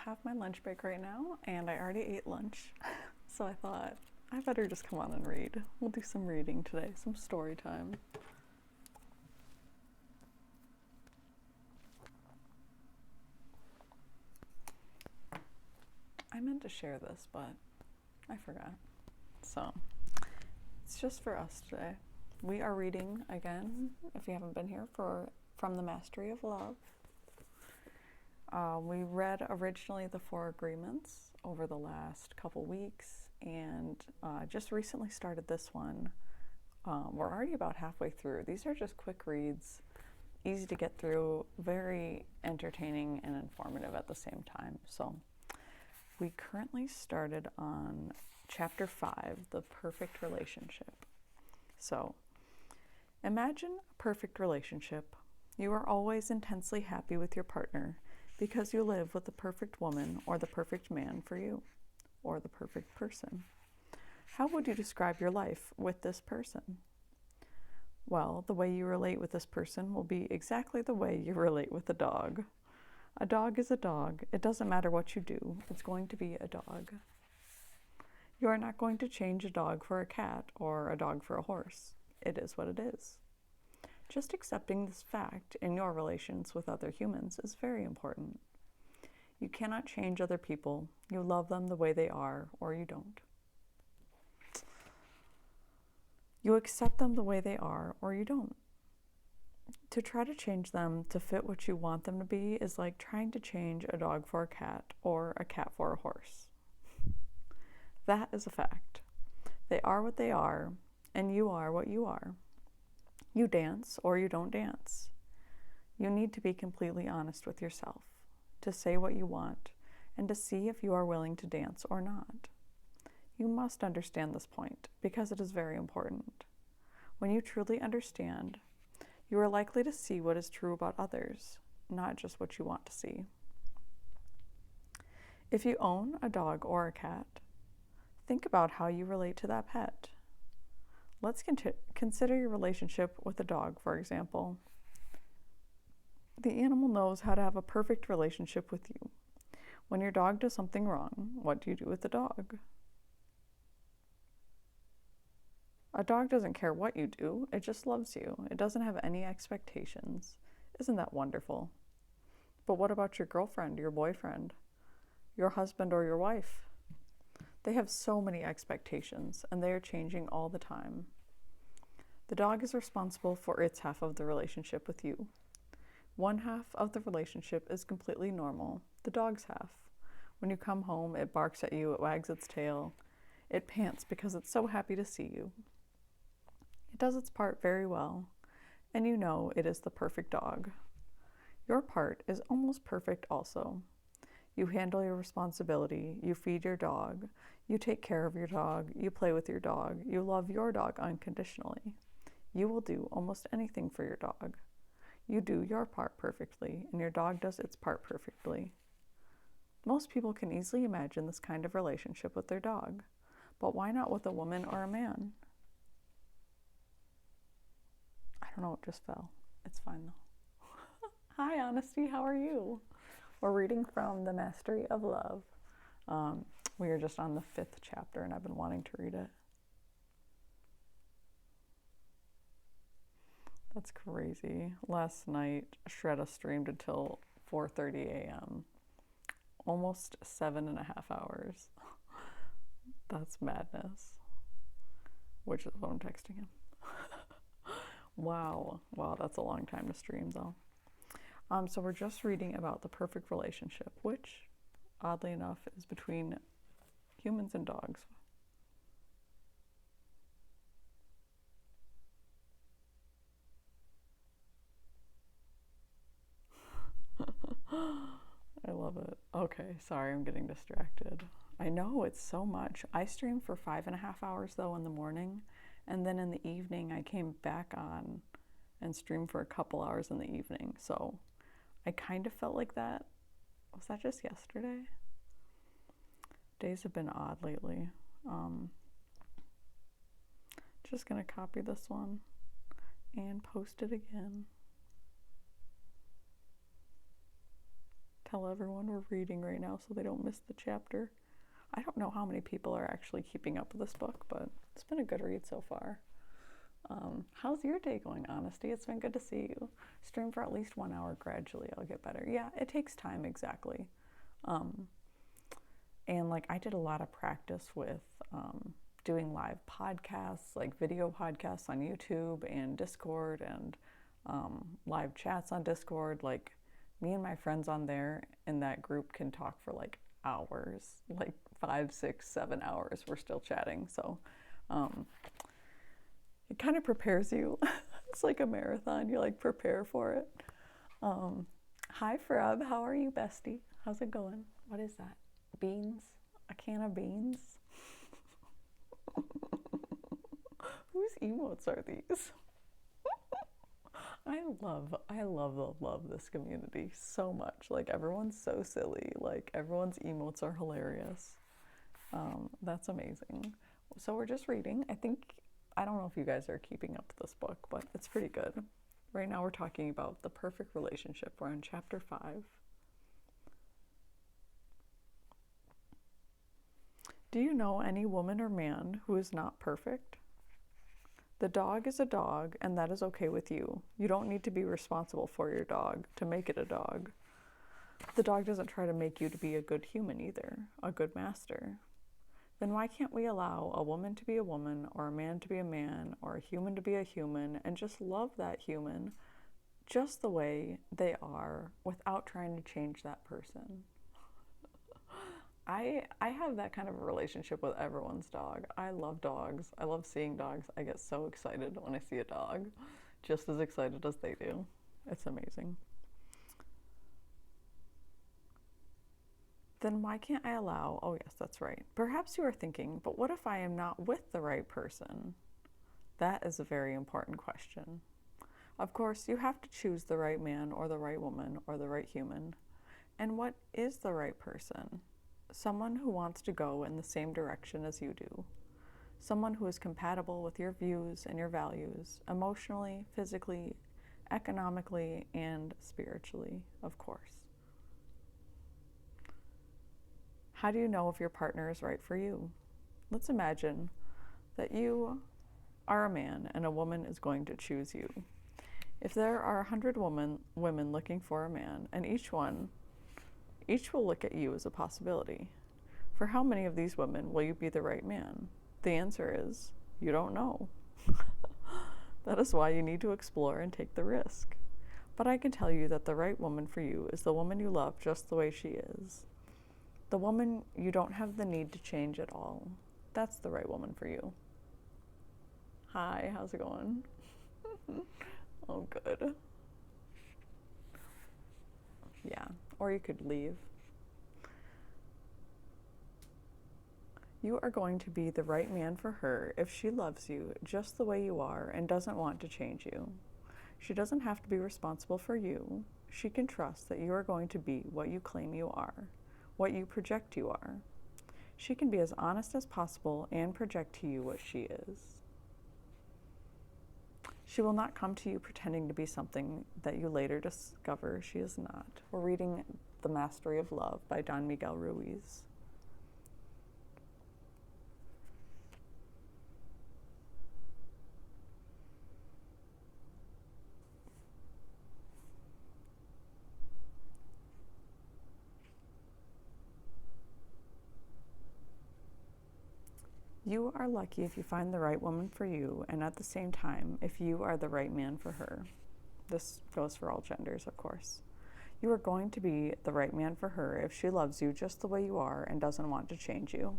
have my lunch break right now, and I already ate lunch, so I thought I better just come on and read. We'll do some reading today, some story time. I meant to share this, but I forgot. So, it's just for us today. We are reading again, if you haven't been here, from The Mastery of Love. We read originally the 4 agreements over the last couple weeks, and just recently started this one. We're already about halfway through. These are just quick reads, easy to get through, very entertaining and informative at the same time. So we currently started on chapter 5, the perfect relationship. So imagine a perfect relationship. You are always intensely happy with your partner because you live with the perfect woman or the perfect man for you, or the perfect person. How would you describe your life with this person? Well, the way you relate with this person will be exactly the way you relate with a dog. A dog is a dog. It doesn't matter what you do. It's going to be a dog. You are not going to change a dog for a cat or a dog for a horse. It is what it is. Just accepting this fact in your relations with other humans is very important. You cannot change other people. You love them the way they are, or you don't. You accept them the way they are, or you don't. To try to change them to fit what you want them to be is like trying to change a dog for a cat or a cat for a horse. That is a fact. They are what they are, and you are what you are. You dance or you don't dance. You need to be completely honest with yourself, to say what you want, and to see if you are willing to dance or not. You must understand this point because it is very important. When you truly understand, you are likely to see what is true about others, not just what you want to see. If you own a dog or a cat, think about how you relate to that pet. Let's consider your relationship with a dog, for example. The animal knows how to have a perfect relationship with you. When your dog does something wrong, what do you do with the dog? A dog doesn't care what you do, it just loves you. It doesn't have any expectations. Isn't that wonderful? But what about your girlfriend, your boyfriend, your husband, or your wife? They have so many expectations, and they are changing all the time. The dog is responsible for its half of the relationship with you. One half of the relationship is completely normal, the dog's half. When you come home, it barks at you, it wags its tail, it pants because it's so happy to see you. It does its part very well, and you know it is the perfect dog. Your part is almost perfect also. You handle your responsibility, you feed your dog, you take care of your dog, you play with your dog, you love your dog unconditionally. You will do almost anything for your dog. You do your part perfectly, and your dog does its part perfectly. Most people can easily imagine this kind of relationship with their dog, but why not with a woman or a man? I don't know, it just fell. It's fine though. Hi, Honesty, how are you? We're reading from The Mastery of Love. We are just on the 5th chapter, and I've been wanting to read it. That's crazy. Last night, Shredda streamed until 4:30 a.m. Almost 7.5 hours. That's madness. Which is what I'm texting him. Wow, that's a long time to stream though. So we're just reading about the perfect relationship, which, oddly enough, is between humans and dogs. I love it. Okay, sorry, I'm getting distracted. I know, it's so much. I streamed for 5.5 hours though in the morning, and then in the evening I came back on and streamed for a couple hours in the evening. So I kind of felt like that. Was that just yesterday? Days have been odd lately. Just gonna copy this one and post it again. tell everyone we're reading right now so they don't miss the chapter. I don't know how many people are actually keeping up with this book, but it's been a good read so far. How's your day going, Honesty? It's been good to see you. Stream for at least 1 hour gradually. I'll get better. Yeah, it takes time, exactly. And like I did a lot of practice with doing live podcasts, like video podcasts on YouTube and Discord, and live chats on Discord. Like me and my friends on there in that group can talk for like hours, like 5, 6, 7 hours. We're still chatting. So it kind of prepares you. It's like a marathon. You like prepare for it. Hi, Freb. How are you, bestie? How's it going? What is that? Beans? A can of beans? Whose emotes are these? I love this community so much. Like everyone's so silly. Like everyone's emotes are hilarious. That's amazing. So we're just reading. I don't know if you guys are keeping up with this book, but it's pretty good. Right now we're talking about the perfect relationship. We're on chapter 5. Do you know any woman or man who is not perfect? The dog is a dog, and that is okay with you. You don't need to be responsible for your dog to make it a dog. The dog doesn't try to make you to be a good human either, a good master. Then why can't we allow a woman to be a woman, or a man to be a man, or a human to be a human, and just love that human just the way they are without trying to change that person? I have that kind of a relationship with everyone's dog. I love dogs. I love seeing dogs. I get so excited when I see a dog, just as excited as they do. It's amazing. Then why can't I allow, oh yes, that's right. Perhaps you are thinking, but what if I am not with the right person? That is a very important question. Of course, you have to choose the right man or the right woman or the right human. And what is the right person? Someone who wants to go in the same direction as you do. Someone who is compatible with your views and your values, emotionally, physically, economically, and spiritually, of course. How do you know if your partner is right for you? Let's imagine that you are a man and a woman is going to choose you. If there are 100 women looking for a man, and each will look at you as a possibility. For how many of these women will you be the right man? The answer is, you don't know. That is why you need to explore and take the risk. But I can tell you that the right woman for you is the woman you love just the way she is. The woman you don't have the need to change at all. That's the right woman for you. Hi, how's it going? Oh, good. Yeah, or you could leave. You are going to be the right man for her if she loves you just the way you are and doesn't want to change you. She doesn't have to be responsible for you. She can trust that you are going to be what you claim you are, what you project you are. She can be as honest as possible and project to you what she is. She will not come to you pretending to be something that you later discover she is not. We're reading The Mastery of Love by Don Miguel Ruiz. You are lucky if you find the right woman for you, and at the same time, if you are the right man for her. This goes for all genders, of course. You are going to be the right man for her if she loves you just the way you are and doesn't want to change you.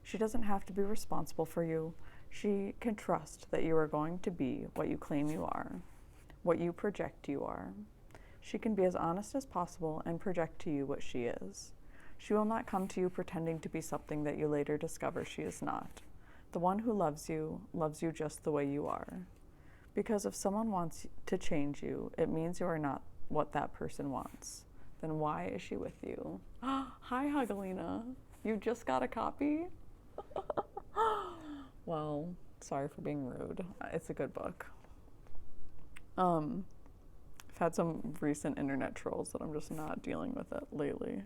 She doesn't have to be responsible for you. She can trust that you are going to be what you claim you are, what you project you are. She can be as honest as possible and project to you what she is. She will not come to you pretending to be something that you later discover she is not. The one who loves you just the way you are. Because if someone wants to change you, it means you are not what that person wants. Then why is she with you? Hi, Hagalina. You just got a copy? Well, sorry for being rude. It's a good book. I've had some recent internet trolls that I'm just not dealing with it lately.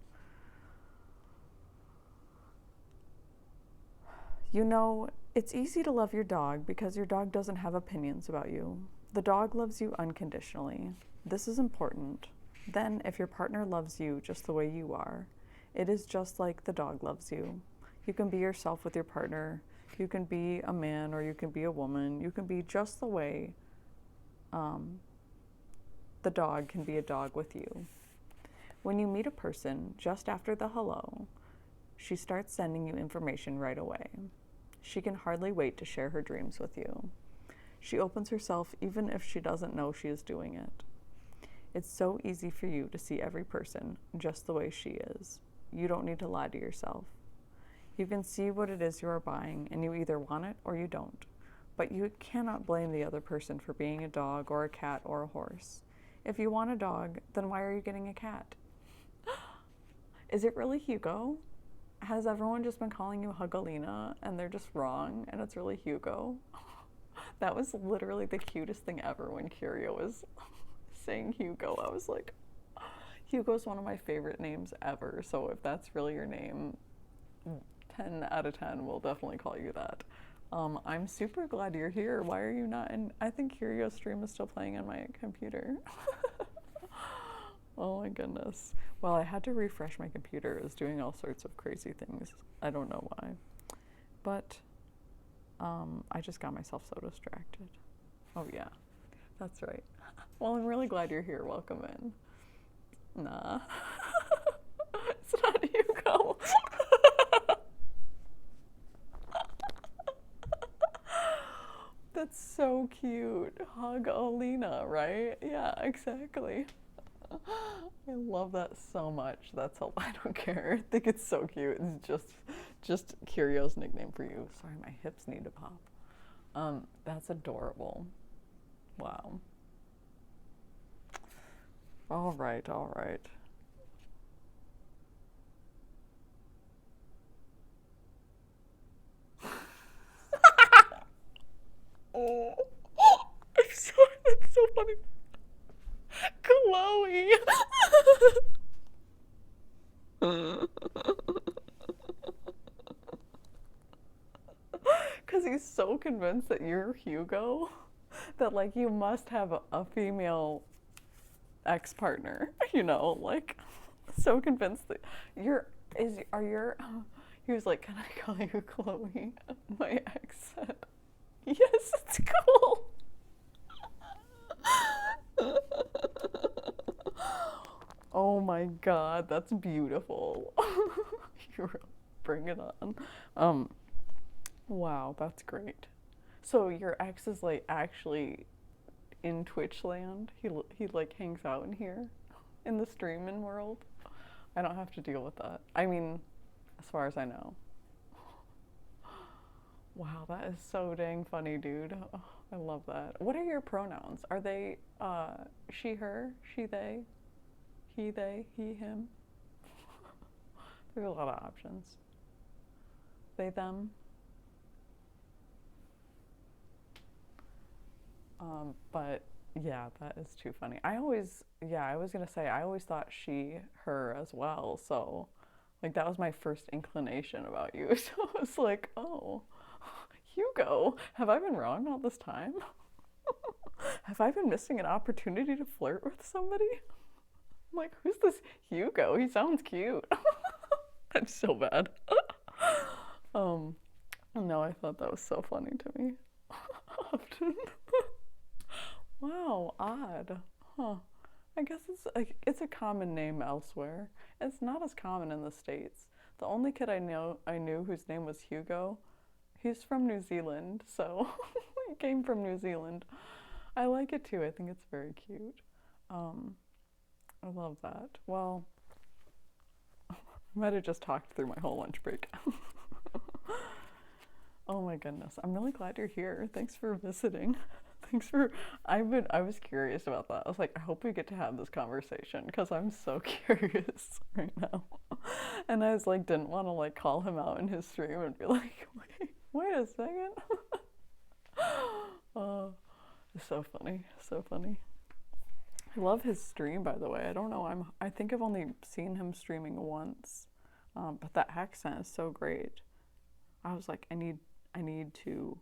You know, it's easy to love your dog because your dog doesn't have opinions about you. The dog loves you unconditionally. This is important. Then, if your partner loves you just the way you are, it is just like the dog loves you. You can be yourself with your partner. You can be a man or you can be a woman. You can be just the way the dog can be a dog with you. When you meet a person just after the hello, she starts sending you information right away. She can hardly wait to share her dreams with you. She opens herself even if she doesn't know she is doing it. It's so easy for you to see every person just the way she is. You don't need to lie to yourself. You can see what it is you are buying, and you either want it or you don't. But you cannot blame the other person for being a dog or a cat or a horse. If you want a dog, then why are you getting a cat? Is it really Hugo? Has everyone just been calling you Hugalina and they're just wrong and it's really Hugo? That was literally the cutest thing ever when Curio was saying Hugo. I was like, Hugo's one of my favorite names ever. So if that's really your name, 10 out of 10 will definitely call you that. I'm super glad you're here. Why are you not in? I think Curio's stream is still playing on my computer. Oh my goodness. Well, I had to refresh my computer. It was doing all sorts of crazy things. I don't know why. But I just got myself so distracted. Oh yeah, that's right. Well, I'm really glad you're here. Welcome in. Nah. It's not Hugo. That's so cute. Hug Alina, right? Yeah, exactly. I love that so much. That's all. I don't care. I think it's so cute. It's just Curio's nickname for you. Sorry, my hips need to pop. That's adorable. Wow. All right, all right. Oh, I'm sorry. That's so funny. Chloe. Because he's so convinced that you're Hugo that, like, you must have a female ex-partner, you know, like, so convinced that he was like, can I call you Chloe? My ex said, yes, it's cool. Oh my god, that's beautiful. You bring it on. Wow, that's great. So your ex is like actually in Twitch land? He like hangs out in here in the streaming world? I don't have to deal with that. I mean, as far as I know. Wow, that is so dang funny, dude. Oh, I love that. What are your pronouns? Are they she, her, she, they, he, him? There's a lot of options. They, them. But yeah, that is too funny. I was gonna say, I always thought she, her as well. So, like, that was my first inclination about you. So I was like, oh, Hugo, have I been wrong all this time? Have I been missing an opportunity to flirt with somebody? I'm like, who's this Hugo? He sounds cute. I'm so bad. No, I thought that was so funny to me. Often. Wow, odd. Huh. I guess it's a common name elsewhere. It's not as common in the States. The only kid I knew whose name was Hugo, he's from New Zealand, so he came from New Zealand. I like it too. I think it's very cute. I love that. Well, I might have just talked through my whole lunch break. Oh my goodness. I'm really glad you're here. Thanks for visiting. I was curious about that. I was like, I hope we get to have this conversation because I'm so curious right now. And I was like, didn't want to like call him out in his stream and be like, wait a second. Oh, it's so funny. So funny. I love his stream, by the way. I don't know. I think I've only seen him streaming once, but that accent is so great. I was like, I need to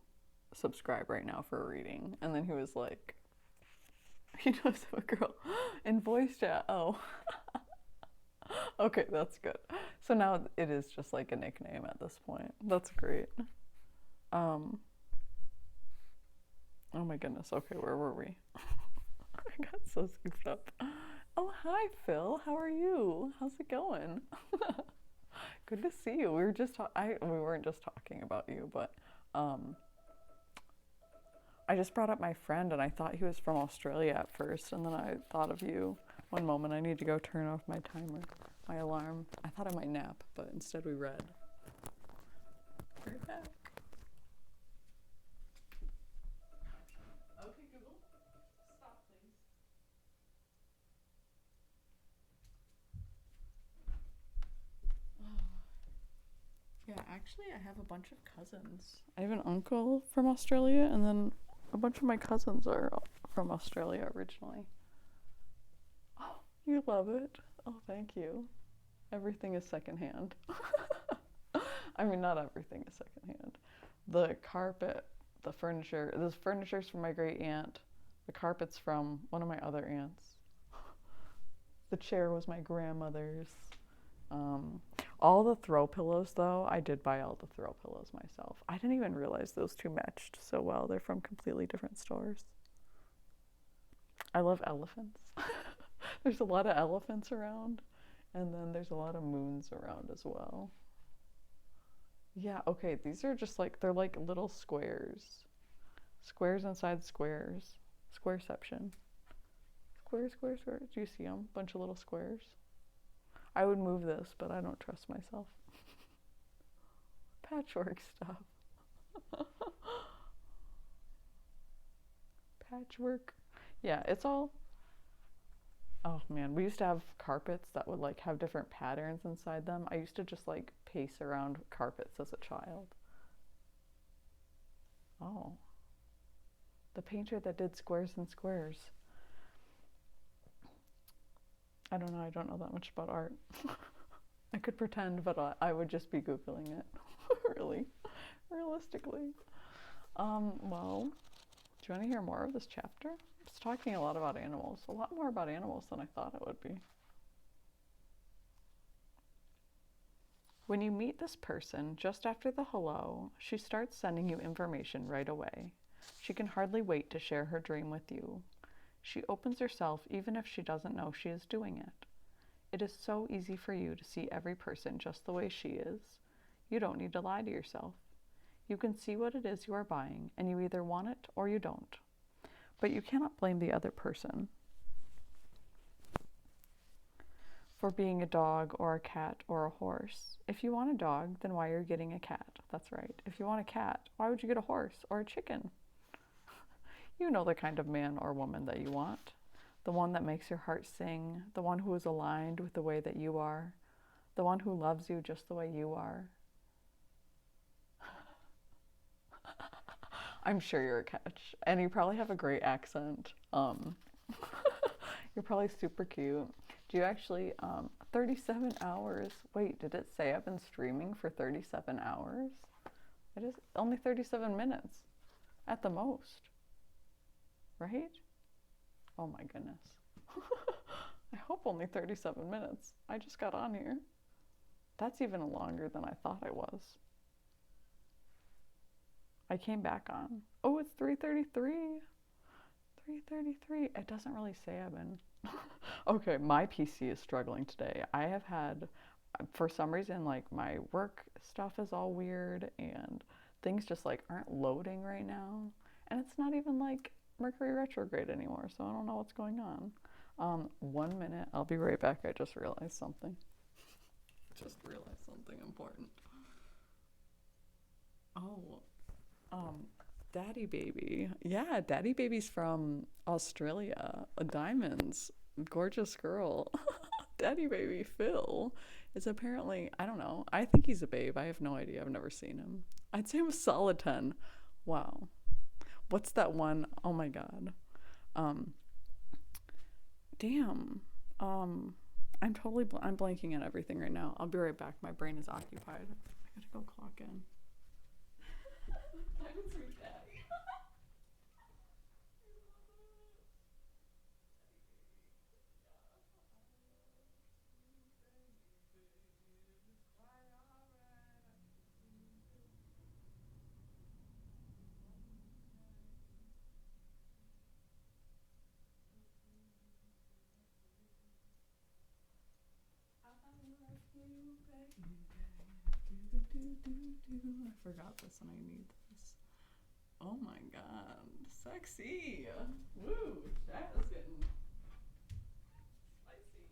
subscribe right now for a reading. And then he was like, he knows of a girl in voice chat. Oh, okay, that's good. So now it is just like a nickname at this point. That's great. Um, oh my goodness. Okay, where were we? I got so scooped up. Oh, hi, Phil. How are you? How's it going? Good to see you. We weren't just talking about you, but um, I just brought up my friend, and I thought he was from Australia at first, and then I thought of you. One moment, I need to go turn off my timer, my alarm. I thought I might nap, but instead we read. Right back. Okay, Google, stop, please. Yeah, actually, I have a bunch of cousins. I have an uncle from Australia, and then a bunch of my cousins are from Australia originally. Oh, you love it. Oh, thank you. Everything is secondhand. I mean, not everything is secondhand. The carpet, the furniture, this furniture's from my great aunt. The carpet's from one of my other aunts. The chair was my grandmother's. Um, all the throw pillows, though, I did buy all the throw pillows myself. I didn't even realize those two matched so well. They're from completely different stores. I love elephants. There's a lot of elephants around, and then there's a lot of moons around as well. Yeah, okay, these are just like, they're like little squares. Squares inside squares. Squareception. Square, square, square. Do you see them? Bunch of little squares. I would move this, but I don't trust myself. Patchwork stuff. Patchwork. Yeah, it's all. Oh man, we used to have carpets that would like have different patterns inside them. I used to just like pace around carpets as a child. Oh, the painter that did squares and squares. I don't know. I don't know that much about art. I could pretend, but I would just be Googling it. Really, realistically. Well, do you want to hear more of this chapter? It's talking a lot about animals, a lot more about animals than I thought it would be. When you meet this person, just after the hello, she starts sending you information right away. She can hardly wait to share her dream with you. She opens herself even if she doesn't know she is doing it. It is so easy for you to see every person just the way she is. You don't need to lie to yourself. You can see what it is you are buying, and you either want it or you don't. But you cannot blame the other person for being a dog or a cat or a horse. If you want a dog, then why are you getting a cat? That's right. If you want a cat, why would you get a horse or a chicken? You know the kind of man or woman that you want. The one that makes your heart sing, the one who is aligned with the way that you are, the one who loves you just the way you are. I'm sure you're a catch, and you probably have a great accent. You're probably super cute. Do you actually, 37 hours? Wait, did it say I've been streaming for 37 hours? It is only 37 minutes at the most, right? Oh my goodness. I hope only 37 minutes. I just got on here. That's even longer than I thought I was. I came back on. Oh, it's 3:33. 3:33. It doesn't really say I've been. Okay, my PC is struggling today. I have had, for some reason, like my work stuff is all weird and things just like aren't loading right now. And it's not even like Mercury retrograde anymore, so I don't know what's going on. 1 minute. I'll be right back. I just realized something. Just realized something important. Oh, Daddy Baby. Yeah, Daddy Baby's from Australia. Diamonds. Gorgeous girl. Daddy Baby Phil is apparently, I don't know. I think he's a babe. I have no idea. I've never seen him. I'd say I'm a solid 10. Wow. What's that one? Oh my God. Damn. I'm totally I'm blanking on everything right now. I'll be right back. My brain is occupied. I gotta go clock in. I'm a sweet daddy. I forgot this and I need this. Oh my god. Sexy. Woo. That is getting spicy.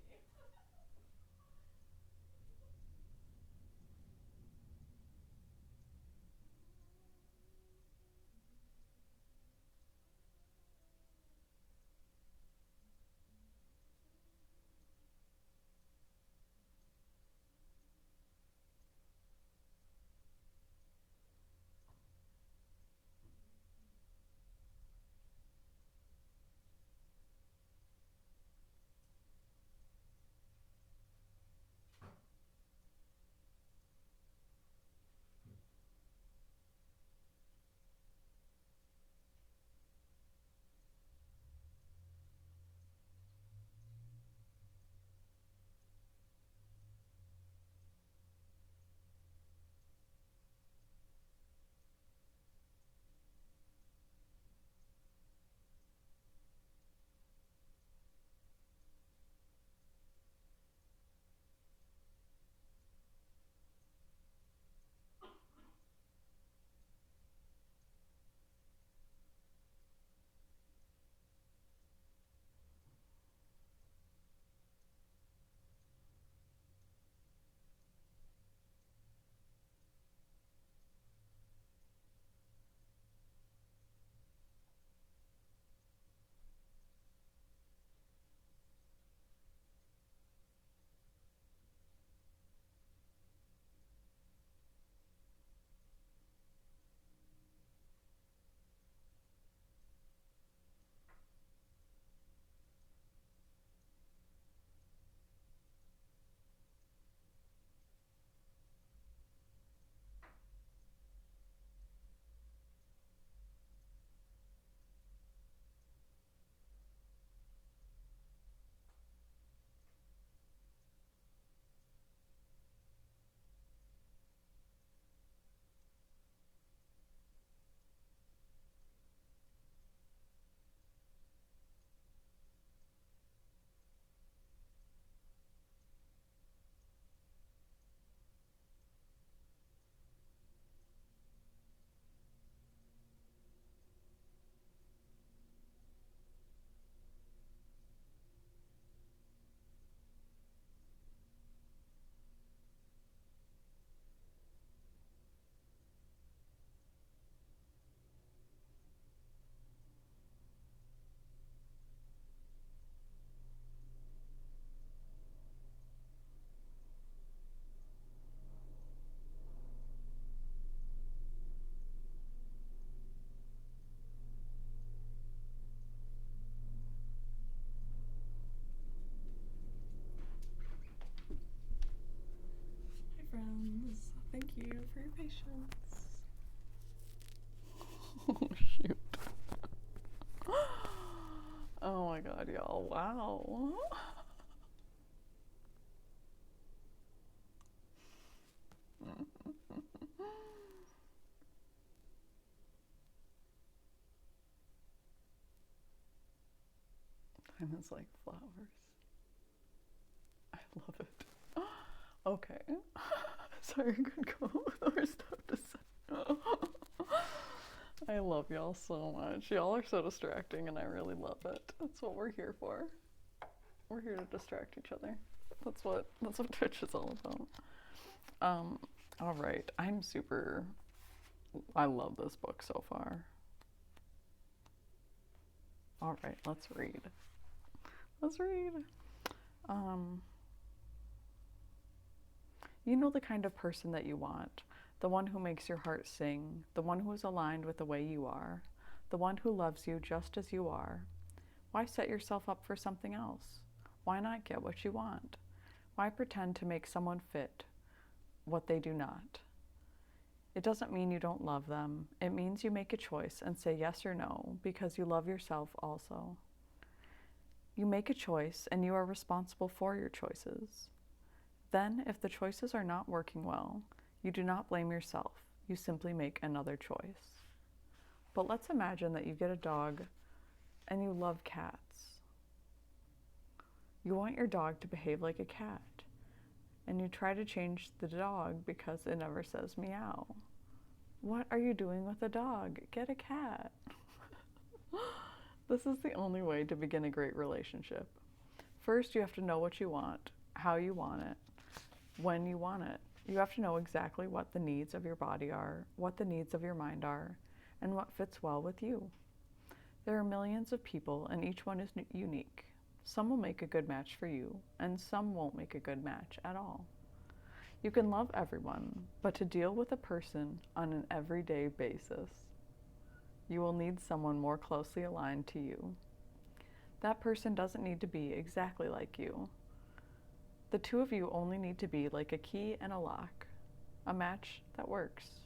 Hi friends. Thank you for your patience. Oh shoot. Oh my god, y'all. Wow. Time is like flowers. I love it. Okay. Sorry, I could go with more stuff to say. I love y'all so much. Y'all are so distracting and I really love it. That's what we're here for. We're here to distract each other. That's what Twitch is all about. All right. I love this book so far. All right, let's read. Let's read. You know the kind of person that you want, the one who makes your heart sing, the one who is aligned with the way you are, the one who loves you just as you are. Why set yourself up for something else? Why not get what you want? Why pretend to make someone fit what they do not? It doesn't mean you don't love them. It means you make a choice and say yes or no because you love yourself also. You make a choice and you are responsible for your choices. Then, if the choices are not working well, you do not blame yourself. You simply make another choice. But let's imagine that you get a dog and you love cats. You want your dog to behave like a cat, and you try to change the dog because it never says meow. What are you doing with a dog? Get a cat. This is the only way to begin a great relationship. First, you have to know what you want, how you want it, when you want it. You have to know exactly what the needs of your body are, what the needs of your mind are, and what fits well with you. There are millions of people, and each one is unique. Some will make a good match for you, and some won't make a good match at all. You can love everyone, but to deal with a person on an everyday basis, you will need someone more closely aligned to you. That person doesn't need to be exactly like you. The two of you only need to be like a key and a lock, a match that works.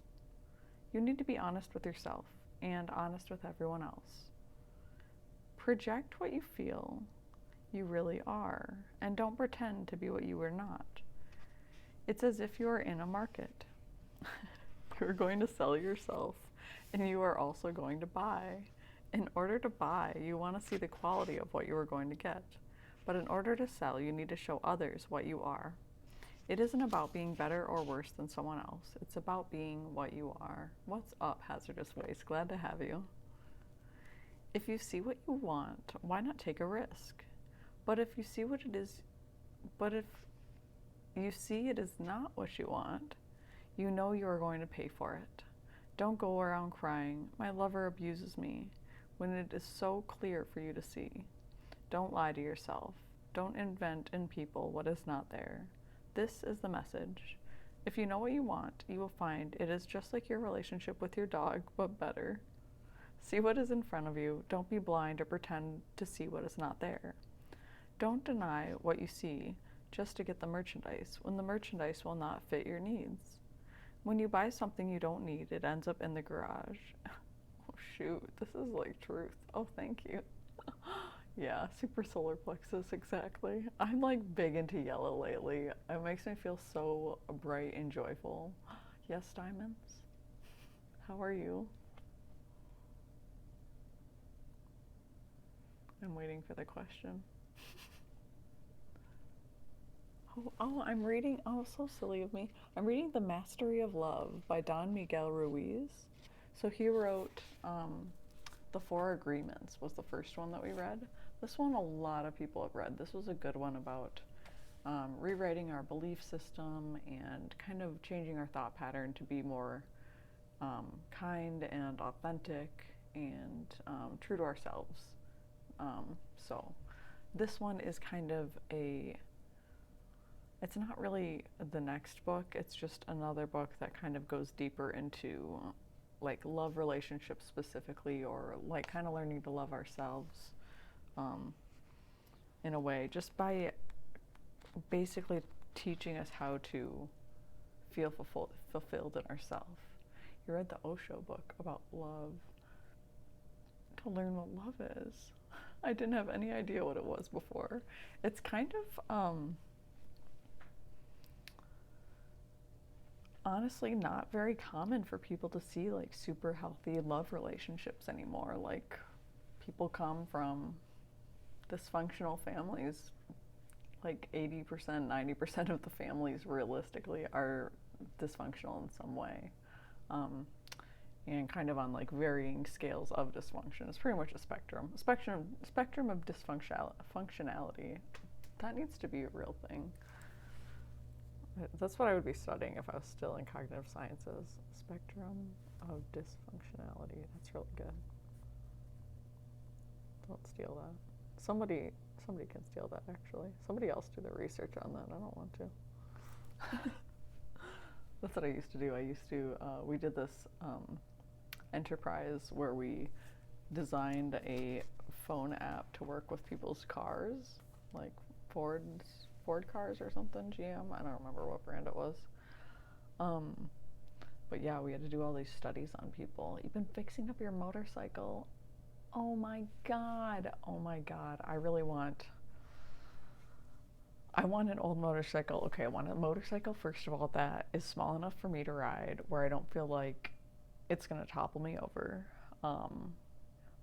You need to be honest with yourself and honest with everyone else. Project what you feel you really are, and don't pretend to be what you are not. It's as if you are in a market. You're going to sell yourself, and you are also going to buy. In order to buy, you want to see the quality of what you are going to get. But in order to sell, you need to show others what you are. It isn't about being better or worse than someone else. It's about being what you are. What's up, Hazardous Waste? Glad to have you. If you see what you want, why not take a risk? But if you see it is not what you want, you know you are going to pay for it. Don't go around crying, "My lover abuses me," when it is so clear for you to see. Don't lie to yourself. Don't invent in people what is not there. This is the message. If you know what you want, you will find it is just like your relationship with your dog, but better. See what is in front of you. Don't be blind or pretend to see what is not there. Don't deny what you see just to get the merchandise, when the merchandise will not fit your needs. When you buy something you don't need, it ends up in the garage. Oh shoot, this is like truth. Oh, thank you. Yeah, super solar plexus, exactly. I'm like big into yellow lately. It makes me feel so bright and joyful. Yes, Diamonds? How are you? I'm waiting for the question. I'm reading, so silly of me. I'm reading The Mastery of Love by Don Miguel Ruiz. So he wrote The Four Agreements was the first one that we read. This one a lot of people have read. This was a good one about rewriting our belief system and kind of changing our thought pattern to be more kind and authentic and true to ourselves. So this one is kind of it's not really the next book, it's just another book that kind of goes deeper into like love relationships specifically, or like kind of learning to love ourselves in a way, just by basically teaching us how to feel fulfilled in ourselves. You read the Osho book about love to learn what love is. I didn't have any idea what it was before. It's kind of honestly not very common for people to see like super healthy love relationships anymore. Like, people come from dysfunctional families. Like 80%, 90% of the families realistically are dysfunctional in some way. And kind of on like varying scales of dysfunction. It's pretty much a spectrum. Spectrum of functionality. That needs to be a real thing. That's what I would be studying if I was still in cognitive sciences. Spectrum of dysfunctionality. That's really good. Don't steal that. Somebody can steal that, actually. Somebody else do the research on that. I don't want to. That's what I used to do. We did this enterprise where we designed a phone app to work with people's cars, like Ford cars or something, GM. I don't remember what brand it was. Um, but yeah, we had to do all these studies on people. Even fixing up your motorcycle. Oh my god. Oh my god. I want an old motorcycle. Okay, I want a motorcycle, first of all, that is small enough for me to ride, where I don't feel like it's gonna topple me over. Um,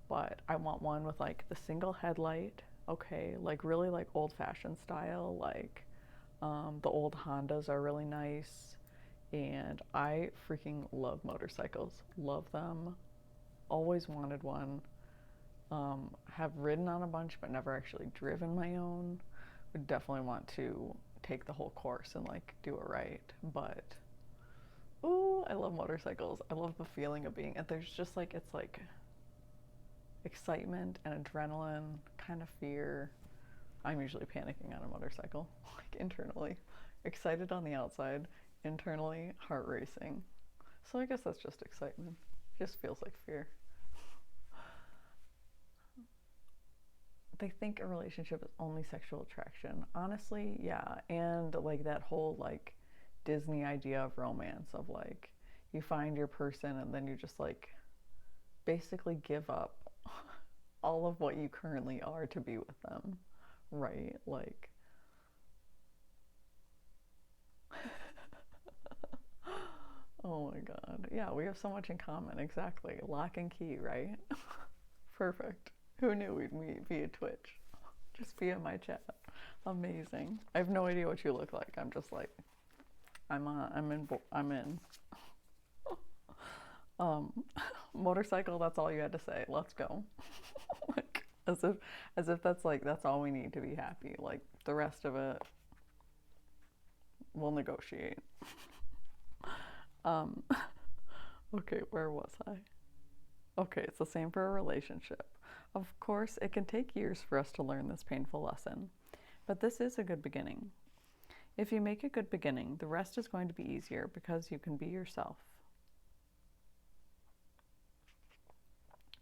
but I want one with like the single headlight. Okay, like really like old fashioned style. Like the old Hondas are really nice. And I freaking love motorcycles. Love them. Always wanted one. Have ridden on a bunch, but never actually driven my own. Would definitely want to take the whole course and like do it right. But ooh, I love motorcycles. I love the feeling of being. And there's just like it's like excitement and adrenaline, kind of fear. I'm usually panicking on a motorcycle, like internally. Excited on the outside, internally heart racing. So I guess that's just excitement. It just feels like fear. They think a relationship is only sexual attraction. Honestly, yeah. And like that whole like Disney idea of romance of like you find your person and then you just like basically give up all of what you currently are to be with them, right? Like oh my god. Yeah, we have so much in common. Exactly. Lock and key, right? Perfect. Who knew we'd meet via Twitch? Just via my chat. Amazing. I have no idea what you look like. I'm just like, I'm in. Um, motorcycle, that's all you had to say. Let's go. Like, as if that's like, that's all we need to be happy. Like, the rest of it, we'll negotiate. Um, okay, where was I? Okay, it's the same for a relationship. Of course, it can take years for us to learn this painful lesson, but this is a good beginning. If you make a good beginning, the rest is going to be easier because you can be yourself.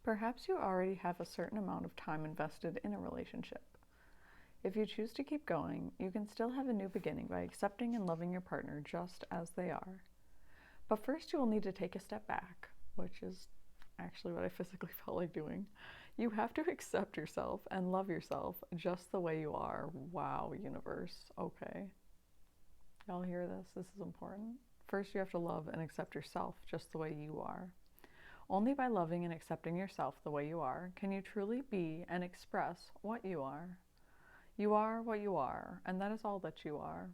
Perhaps you already have a certain amount of time invested in a relationship. If you choose to keep going, you can still have a new beginning by accepting and loving your partner just as they are. But first, you will need to take a step back, which is actually what I physically felt like doing. You have to accept yourself and love yourself just the way you are. Wow, universe. Okay. Y'all hear this? This is important. First, you have to love and accept yourself just the way you are. Only by loving and accepting yourself the way you are can you truly be and express what you are. You are what you are, and that is all that you are.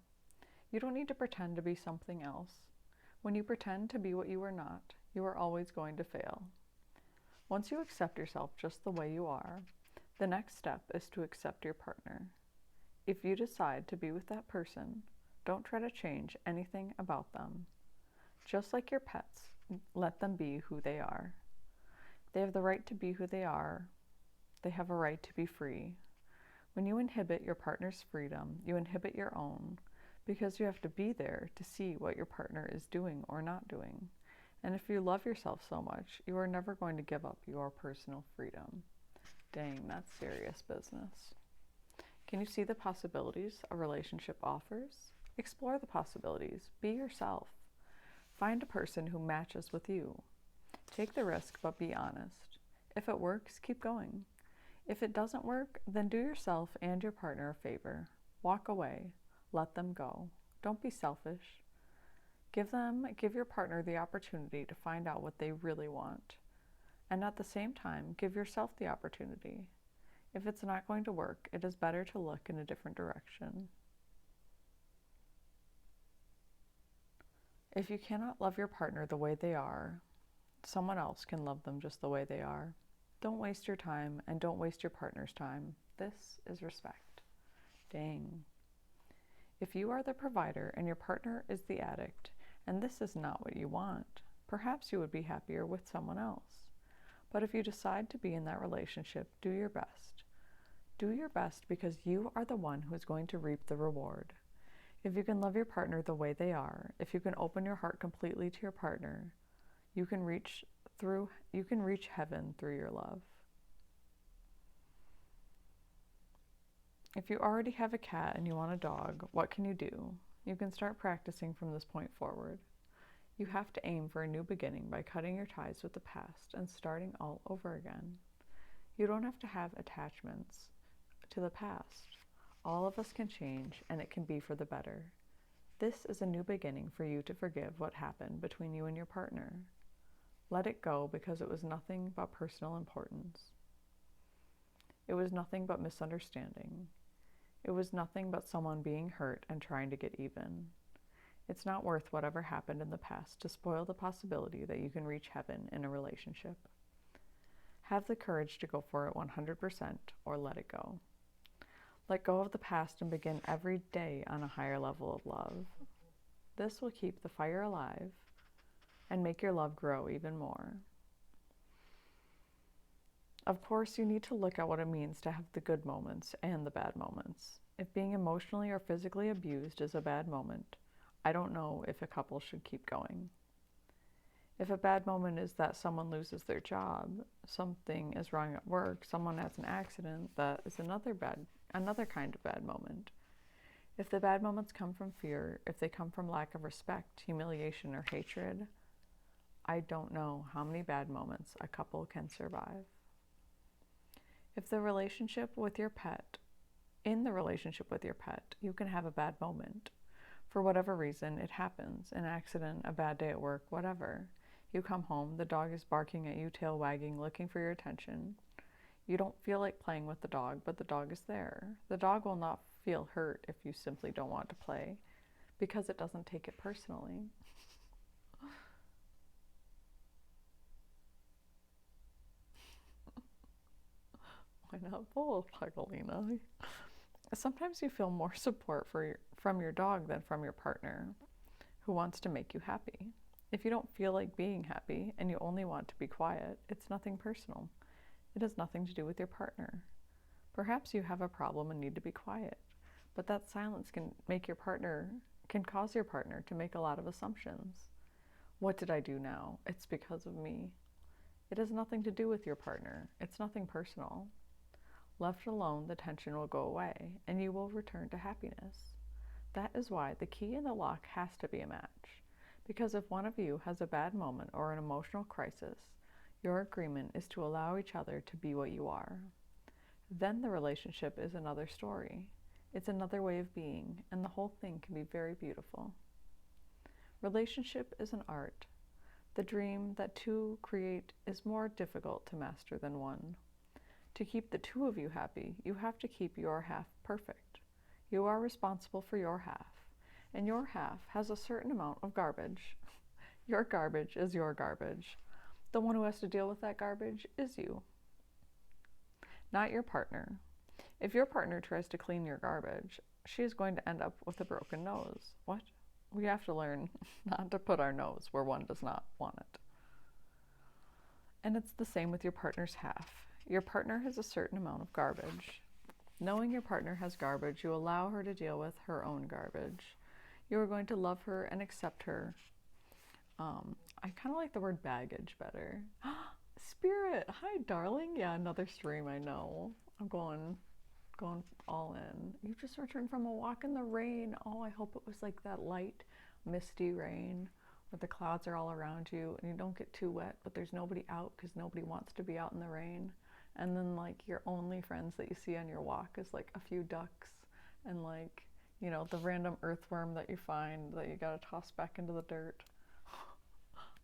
You don't need to pretend to be something else. When you pretend to be what you are not, you are always going to fail. Once you accept yourself just the way you are, the next step is to accept your partner. If you decide to be with that person, don't try to change anything about them. Just like your pets, let them be who they are. They have the right to be who they are. They have a right to be free. When you inhibit your partner's freedom, you inhibit your own, because you have to be there to see what your partner is doing or not doing. And if you love yourself so much, you are never going to give up your personal freedom. Dang, that's serious business. Can you see the possibilities a relationship offers? Explore the possibilities. Be yourself. Find a person who matches with you. Take the risk, but be honest. If it works, keep going. If it doesn't work, then do yourself and your partner a favor. Walk away. Let them go. Don't be selfish. Give your partner the opportunity to find out what they really want. And at the same time, give yourself the opportunity. If it's not going to work, it is better to look in a different direction. If you cannot love your partner the way they are, someone else can love them just the way they are. Don't waste your time and don't waste your partner's time. This is respect. Dang. If you are the provider and your partner is the addict, and this is not what you want, perhaps you would be happier with someone else. But if you decide to be in that relationship, do your best. Do your best because you are the one who is going to reap the reward. If you can love your partner the way they are, if you can open your heart completely to your partner, you can reach heaven through your love. If you already have a cat and you want a dog, what can you do? You can start practicing from this point forward. You have to aim for a new beginning by cutting your ties with the past and starting all over again. You don't have to have attachments to the past. All of us can change, and it can be for the better. This is a new beginning for you to forgive what happened between you and your partner. Let it go because it was nothing but personal importance. It was nothing but misunderstanding. It was nothing but someone being hurt and trying to get even. It's not worth whatever happened in the past to spoil the possibility that you can reach heaven in a relationship. Have the courage to go for it 100% or let it go. Let go of the past and begin every day on a higher level of love. This will keep the fire alive and make your love grow even more. Of course, you need to look at what it means to have the good moments and the bad moments. If being emotionally or physically abused is a bad moment, I don't know if a couple should keep going. If a bad moment is that someone loses their job, something is wrong at work, someone has an accident, that is another kind of bad moment. If the bad moments come from fear, if they come from lack of respect, humiliation, or hatred, I don't know how many bad moments a couple can survive. In the relationship with your pet, you can have a bad moment. For whatever reason, it happens. An accident, a bad day at work, whatever. You come home, the dog is barking at you, tail wagging, looking for your attention. You don't feel like playing with the dog, but the dog is there. The dog will not feel hurt if you simply don't want to play, because it doesn't take it personally. Why not both, Pagalina? Sometimes you feel more support from your dog than from your partner, who wants to make you happy. If you don't feel like being happy and you only want to be quiet, it's nothing personal. It has nothing to do with your partner. Perhaps you have a problem and need to be quiet, but that silence can cause your partner to make a lot of assumptions. What did I do now? It's because of me. It has nothing to do with your partner. It's nothing personal. Left alone, the tension will go away, and you will return to happiness. That is why the key in the lock has to be a match. Because if one of you has a bad moment or an emotional crisis, your agreement is to allow each other to be what you are. Then the relationship is another story. It's another way of being, and the whole thing can be very beautiful. Relationship is an art. The dream that two create is more difficult to master than one. To keep the two of you happy, you have to keep your half perfect. You are responsible for your half, and your half has a certain amount of garbage. Your garbage is your garbage. The one who has to deal with that garbage is you, not your partner. If your partner tries to clean your garbage, she is going to end up with a broken nose. What? We have to learn not to put our nose where one does not want it. And it's the same with your partner's half. Your partner has a certain amount of garbage. Knowing your partner has garbage, you allow her to deal with her own garbage. You are going to love her and accept her. I kind of like the word baggage better. Spirit, hi darling. Yeah, another stream, I know. I'm going all in. You just returned from a walk in the rain. Oh, I hope it was like that light, misty rain where the clouds are all around you and you don't get too wet, but there's nobody out because nobody wants to be out in the rain. And then like your only friends that you see on your walk is like a few ducks and like, you know, the random earthworm that you find that you gotta toss back into the dirt.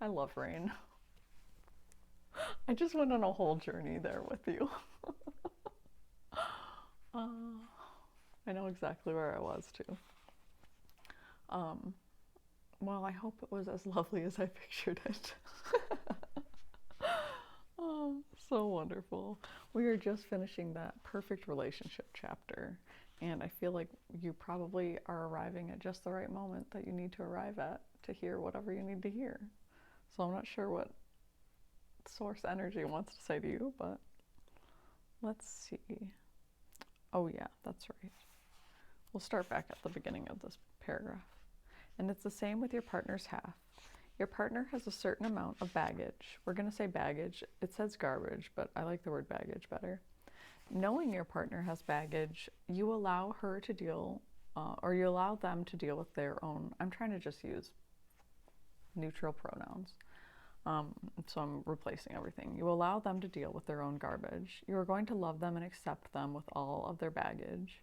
I love rain. I just went on a whole journey there with you. I know exactly where I was too. Well, I hope it was as lovely as I pictured it. Oh, so wonderful. We are just finishing that perfect relationship chapter, and I feel like you probably are arriving at just the right moment that you need to arrive at to hear whatever you need to hear. So I'm not sure what source energy wants to say to you, but let's see. Oh yeah, that's right. We'll start back at the beginning of this paragraph. And it's the same with your partner's half. Your partner has a certain amount of baggage. We're going to say baggage. It says garbage, but I like the word baggage better. Knowing your partner has baggage, you allow her to deal, or you allow them to deal with their own. I'm trying to just use neutral pronouns. So I'm replacing everything. You allow them to deal with their own garbage. You are going to love them and accept them with all of their baggage.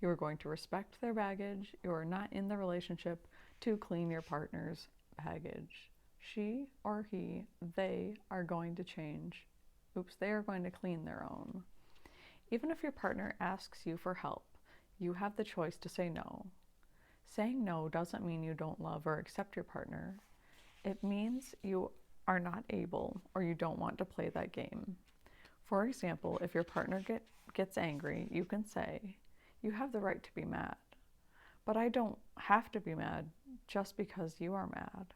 You are going to respect their baggage. You are not in the relationship to clean your partner's baggage. She or he, they are going to change. They are going to clean their own. Even if your partner asks you for help, you have the choice to say no. Saying no doesn't mean you don't love or accept your partner. It means you are not able or you don't want to play that game. For example, if your partner gets angry, you can say, "You have the right to be mad, but I don't have to be mad just because you are mad.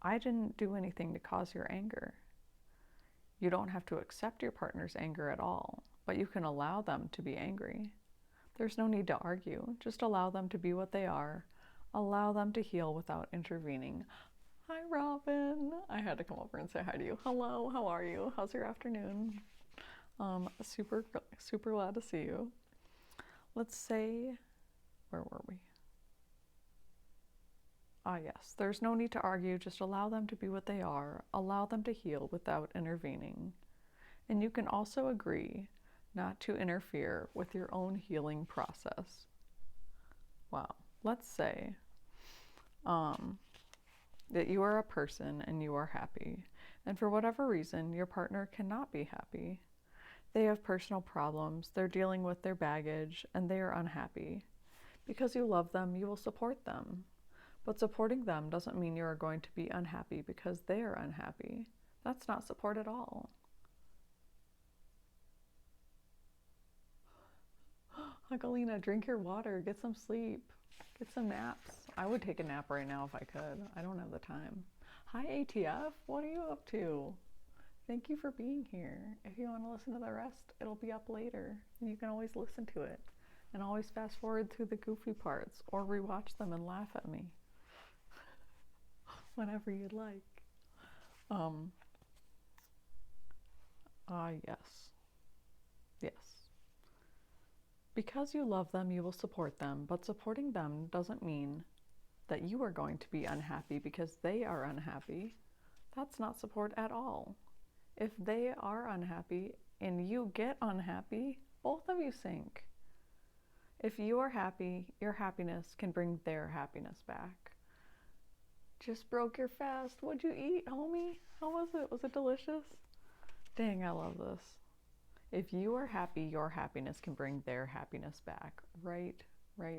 I didn't do anything to cause your anger." You don't have to accept your partner's anger at all, but you can allow them to be angry. There's no need to argue. Just allow them to be what they are. Allow them to heal without intervening. Hi, Robin. I had to come over and say hi to you. Hello, how are you? How's your afternoon? Super glad to see you. Let's say, where were we? Yes, there's no need to argue. Just allow them to be what they are. Allow them to heal without intervening. And you can also agree not to interfere with your own healing process. Wow. Let's say that you are a person and you are happy, and for whatever reason, your partner cannot be happy. They have personal problems, they're dealing with their baggage, and they are unhappy. Because you love them, you will support them. But supporting them doesn't mean you are going to be unhappy because they are unhappy. That's not support at all. Huggalina, drink your water, get some sleep, get some naps. I would take a nap right now if I could. I don't have the time. Hi, ATF. What are you up to? Thank you for being here. If you want to listen to the rest, it'll be up later, and you can always listen to it, and always fast forward through the goofy parts, or rewatch them and laugh at me. Whenever you'd like. Yes. Yes. Because you love them, you will support them, but supporting them doesn't mean that you are going to be unhappy because they are unhappy. That's not support at all. If they are unhappy and you get unhappy, both of you sink. If you are happy, your happiness can bring their happiness back. Just broke your fast. What'd you eat, homie? How was it? Was it delicious? Dang, I love this. If you are happy, your happiness can bring their happiness back. Right,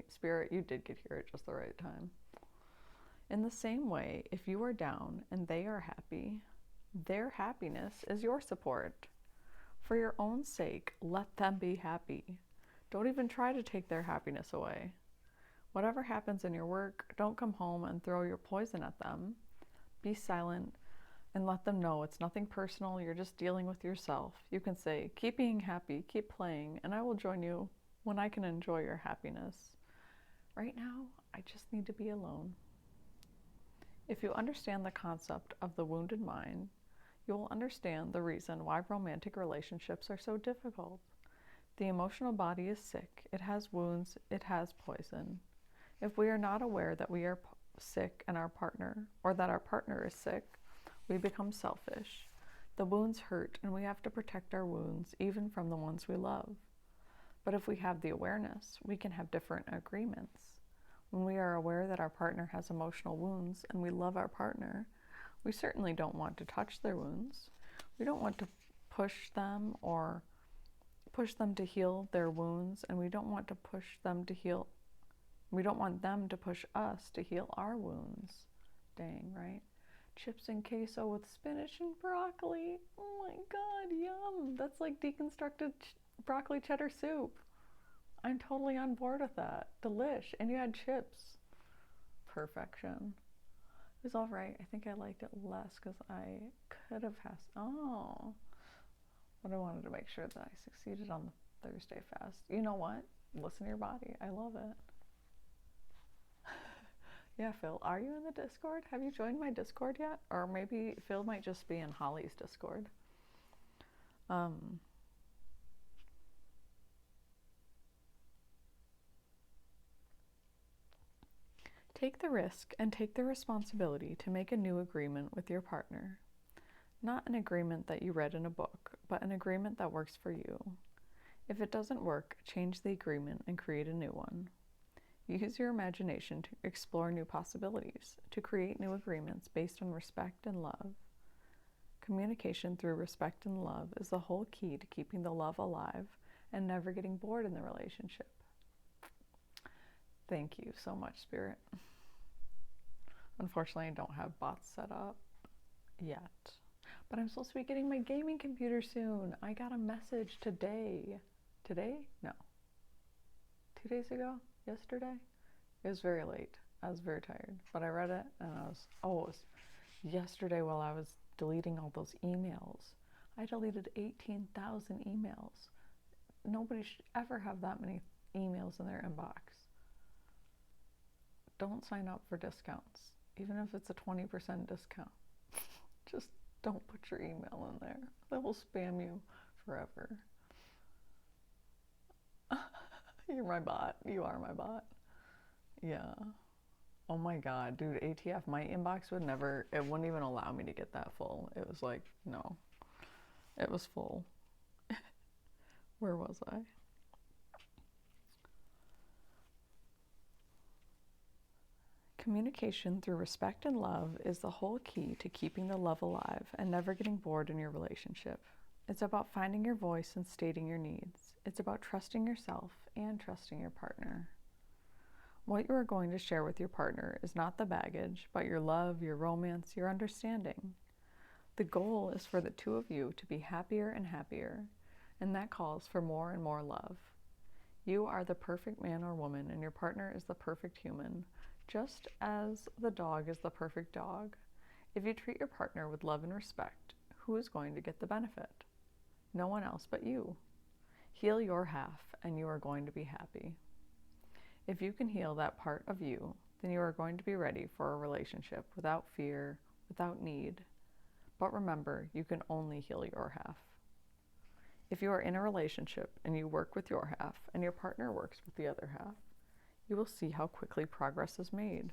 Spirit, you did get here at just the right time. In the same way, if you are down and they are happy, their happiness is your support. For your own sake, let them be happy. Don't even try to take their happiness away. Whatever happens in your work, don't come home and throw your poison at them. Be silent and let them know it's nothing personal, you're just dealing with yourself. You can say, keep being happy, keep playing, and I will join you when I can enjoy your happiness. Right now, I just need to be alone. If you understand the concept of the wounded mind, you will understand the reason why romantic relationships are so difficult. The emotional body is sick, it has wounds, it has poison. If we are not aware that we are sick and our partner, or that our partner is sick, we become selfish. The wounds hurt and we have to protect our wounds, even from the ones we love. But if we have the awareness, we can have different agreements. When we are aware that our partner has emotional wounds and we love our partner, we certainly don't want to touch their wounds. We don't want to push them or push them to heal their wounds, and we don't want to push them to heal. We don't want them to push us to heal our wounds. Dang, right? Chips and queso with spinach and broccoli. Oh my god, yum. That's like deconstructed broccoli cheddar soup. I'm totally on board with that. Delish. And you had chips. Perfection. It was alright. I think I liked it less because I could have had. Oh. But I wanted to make sure that I succeeded on the Thursday fast. You know what? Listen to your body. I love it. Yeah, Phil, are you in the Discord? Have you joined my Discord yet? Or maybe Phil might just be in Holly's Discord. Take the risk and take the responsibility to make a new agreement with your partner. Not an agreement that you read in a book, but an agreement that works for you. If it doesn't work, change the agreement and create a new one. Use your imagination to explore new possibilities, to create new agreements based on respect and love. Communication through respect and love is the whole key to keeping the love alive and never getting bored in the relationship. Thank you so much, Spirit. Unfortunately, I don't have bots set up yet, but I'm supposed to be getting my gaming computer soon. I got a message today. Today? No. 2 days ago? Yesterday? It was very late. I was very tired, but I read it and it was yesterday while I was deleting all those emails. I deleted 18,000 emails. Nobody should ever have that many emails in their inbox. Don't sign up for discounts, even if it's a 20% discount. Just don't put your email in there. They will spam you forever. You're my bot. You are my bot. Yeah. Oh my God, dude, ATF, my inbox would never, it wouldn't even allow me to get that full. It was like, no, it was full. Where was I? Communication through respect and love is the whole key to keeping the love alive and never getting bored in your relationship. It's about finding your voice and stating your needs. It's about trusting yourself and trusting your partner. What you are going to share with your partner is not the baggage, but your love, your romance, your understanding. The goal is for the two of you to be happier and happier, and that calls for more and more love. You are the perfect man or woman, and your partner is the perfect human, just as the dog is the perfect dog. If you treat your partner with love and respect, who is going to get the benefit? No one else but you. Heal your half, and you are going to be happy. If you can heal that part of you, then you are going to be ready for a relationship without fear, without need. But remember, you can only heal your half. If you are in a relationship and you work with your half and your partner works with the other half, you will see how quickly progress is made.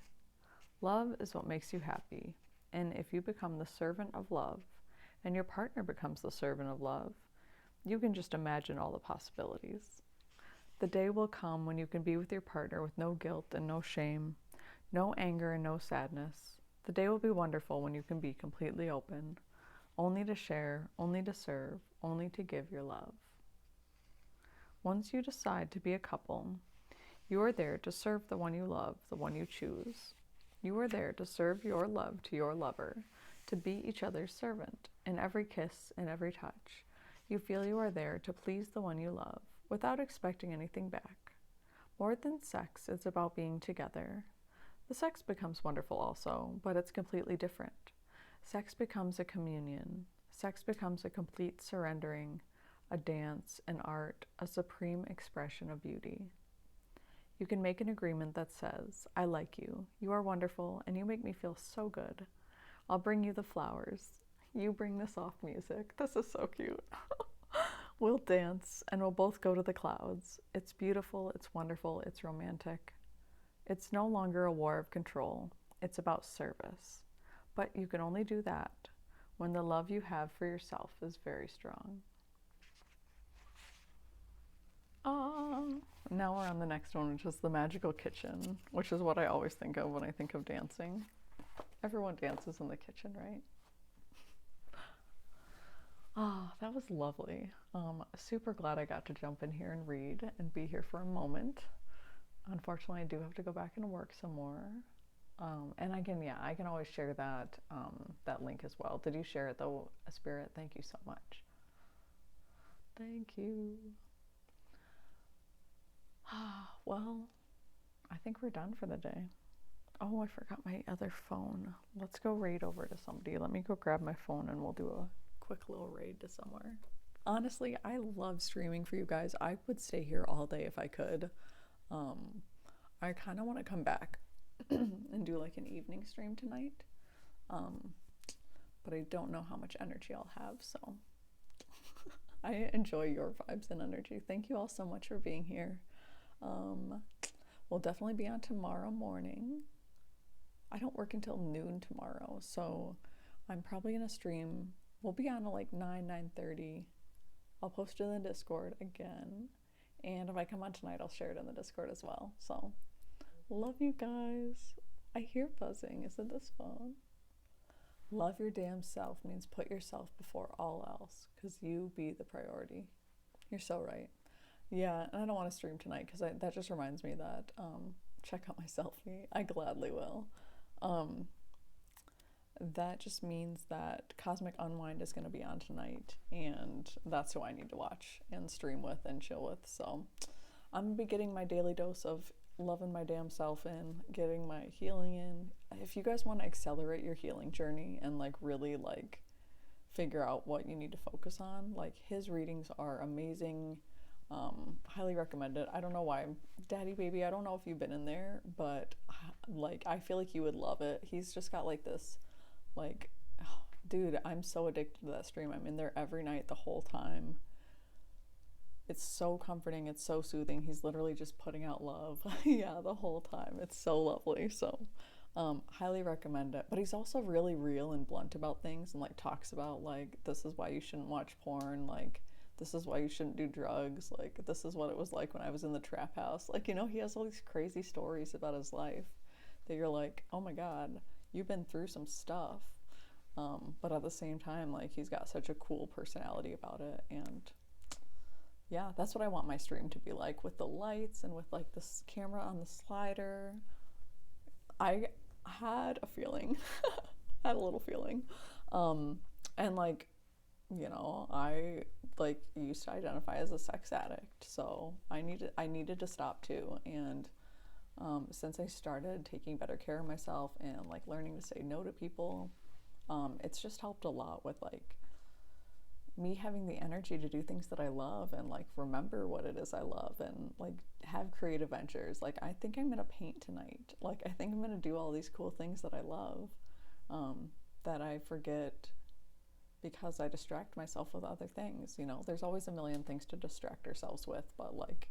Love is what makes you happy, and if you become the servant of love and your partner becomes the servant of love, you can just imagine all the possibilities. The day will come when you can be with your partner with no guilt and no shame, no anger and no sadness. The day will be wonderful when you can be completely open, only to share, only to serve, only to give your love. Once you decide to be a couple, you are there to serve the one you love, the one you choose. You are there to serve your love to your lover, to be each other's servant. In every kiss and every touch, you feel you are there to please the one you love, without expecting anything back. More than sex, it's about being together. The sex becomes wonderful also, but it's completely different. Sex becomes a communion. Sex becomes a complete surrendering, a dance, an art, a supreme expression of beauty. You can make an agreement that says, I like you, you are wonderful, and you make me feel so good. I'll bring you the flowers. You bring the soft music. This is so cute. We'll dance, and we'll both go to the clouds. It's beautiful, it's wonderful, it's romantic. It's no longer a war of control. It's about service. But you can only do that when the love you have for yourself is very strong. Now we're on the next one, which is the magical kitchen, which is what I always think of when I think of dancing. Everyone dances in the kitchen, right? That was lovely. Super glad I got to jump in here and read and be here for a moment. Unfortunately, I do have to go back and work some more. And I can always share that link as well. Did you share it though, Spirit? Thank you so much. Thank you. Well, I think we're done for the day. Oh, I forgot my other phone. Let's go raid over to somebody. Let me go grab my phone and we'll do a quick little raid to somewhere. Honestly, I love streaming for you guys. I would stay here all day if I could. I kind of want to come back and do like an evening stream tonight. But I don't know how much energy I'll have, so I enjoy your vibes and energy. Thank you all so much for being here. We'll definitely be on tomorrow morning. I don't work until noon tomorrow, so I'm probably gonna stream. We'll be on at like 9:30. I'll post it in the Discord again. And if I come on tonight, I'll share it in the Discord as well. So, love you guys. I hear buzzing. Isn't this fun? Love your damn self means put yourself before all else, because you be the priority. You're so right. Yeah, and I don't want to stream tonight because that just reminds me that check out my selfie. I gladly will. Um, that just means that Cosmic Unwind is going to be on tonight, and that's who I need to watch and stream with and chill with. So I'm going to be getting my daily dose of loving my damn self in, getting my healing in. If you guys want to accelerate your healing journey and like really like figure out what you need to focus on, like his readings are amazing. Highly recommend it. I don't know why, Daddy Baby, I don't know if you've been in there, but like I feel like you would love it. He's just got like this like, oh, dude, I'm so addicted to that stream. I'm in there every night the whole time. It's so comforting, it's so soothing. He's literally just putting out love. Yeah, the whole time. It's so lovely. So highly recommend it. But he's also really real and blunt about things and like talks about like this is why you shouldn't watch porn, like this is why you shouldn't do drugs, like this is what it was like when I was in the trap house. Like, you know, he has all these crazy stories about his life that you're like, oh my god, you've been through some stuff. But at the same time, like he's got such a cool personality about it. And yeah, that's what I want my stream to be like, with the lights and with like this camera on the slider. I had a feeling, had a little feeling. And like, you know, I like used to identify as a sex addict, so I needed to stop too. And since I started taking better care of myself and like learning to say no to people, it's just helped a lot with like me having the energy to do things that I love and like remember what it is I love and like have creative ventures. Like I think I'm gonna paint tonight. Like I think I'm gonna do all these cool things that I love, that I forget because I distract myself with other things. You know, there's always a million things to distract ourselves with, but like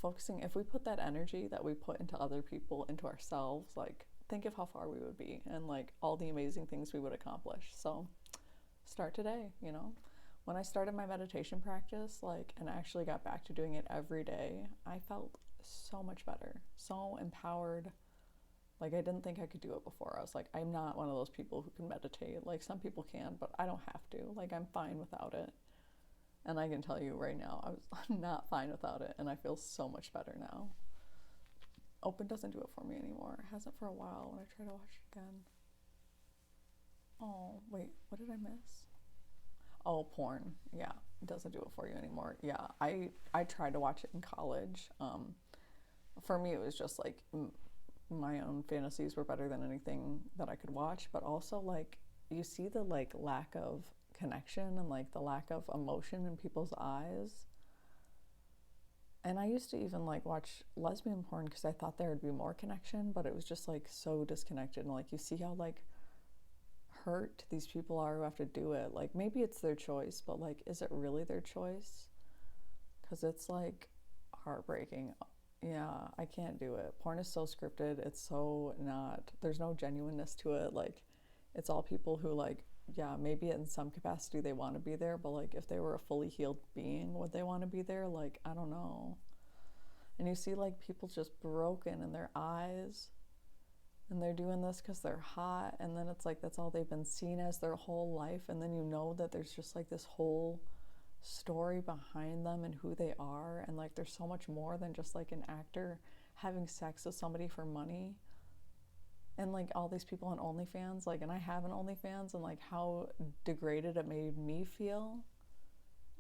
focusing, if we put that energy that we put into other people into ourselves, like think of how far we would be and like all the amazing things we would accomplish. So start today, you know. When I started my meditation practice, like, and actually got back to doing it every day, I felt so much better, so empowered. Like I didn't think I could do it before. I was like, I'm not one of those people who can meditate. Like some people can, but I don't have to. Like I'm fine without it. And I can tell you right now, I'm not fine without it, and I feel so much better now. Open doesn't do it for me anymore. It hasn't for a while when I try to watch it again. Oh, wait, what did I miss? Oh, porn. Yeah, it doesn't do it for you anymore. Yeah, I tried to watch it in college. For me, it was just like my own fantasies were better than anything that I could watch, but also like you see the like lack of connection and like the lack of emotion in people's eyes. And I used to even like watch lesbian porn because I thought there would be more connection, but it was just like so disconnected. And like you see how like hurt these people are who have to do it. Like maybe it's their choice, but like is it really their choice? Because it's like heartbreaking. Yeah, I can't do it. Porn is so scripted. It's so not, there's no genuineness to it. Like it's all people who like, yeah, maybe in some capacity they want to be there, but like if they were a fully healed being, would they want to be there? Like I don't know. And you see like people just broken in their eyes, and they're doing this because they're hot, and then it's like that's all they've been seen as their whole life, and then you know that there's just like this whole story behind them and who they are, and like there's so much more than just like an actor having sex with somebody for money. And like all these people on OnlyFans, like, and I have an OnlyFans, and like how degraded it made me feel,